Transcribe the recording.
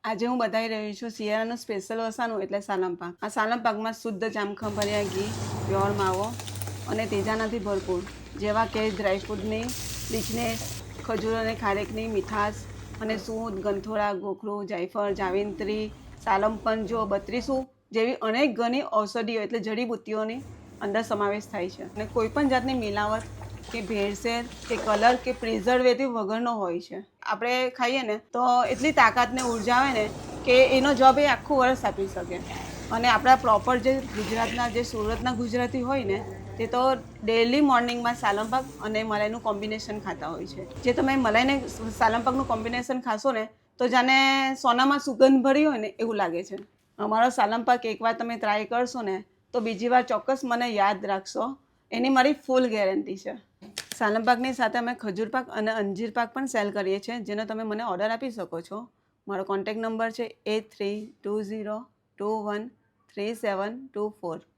આજે હું બતાવી રહી છું શિયાળાનું સ્પેશિયલ વસાનું એટલે સાલમ પાક. આ સાલમ પાકમાં શુદ્ધ જામખા ભર્યા ઘી, પ્યોર માવો અને તેજાનાથી ભરપૂર જેવા કે ડ્રાયફ્રૂટની રિચનેસ, ખજૂર અને ખારેકની મીઠાશ અને સૂંઠ, ગંથોડા, ગોખરું, જાયફળ, જાવિત્રી, સાલમ પંજો, બત્રીસું જેવી અનેક ઘણી ઔષધિઓ એટલે જડીબુટ્ટીઓની અંદર સમાવેશ થાય છે. અને કોઈપણ જાતની મિલાવટ કે ભેળસેળ કે કલર કે પ્રિઝર્વેટિવ વગરનો હોય છે. આપણે ખાઈએ ને તો એટલી તાકાત ને ઉર્જા આવે ને કે એનો જવાબ એ આખું વર્ષ આપી શકે. અને આપણા પ્રોપર જે ગુજરાતના જે સુરતના ગુજરાતી હોય ને તે તો ડેલી મોર્નિંગમાં સાલમ પાક અને મલાઈનું કોમ્બિનેશન ખાતા હોય છે. જે તમે મલાઈને સાલમ પાકનું કોમ્બિનેશન ખાશો ને તો જાણે સોનામાં સુગંધ ભરી હોય ને એવું લાગે છે. અમારો સાલમ પાક એકવાર તમે ટ્રાય કરશો ને તો બીજી વાર ચોક્કસ મને યાદ રાખશો, એની મારી ફૂલ ગેરંટી છે. સાલમ પાકની સાથે અમે ખજૂર પાક અને અંજીર પાક પણ સેલ કરીએ છીએ, જેનો તમે મને ઓર્ડર આપી શકો છો. મારો કોન્ટેક્ટ નંબર છે 8320213724.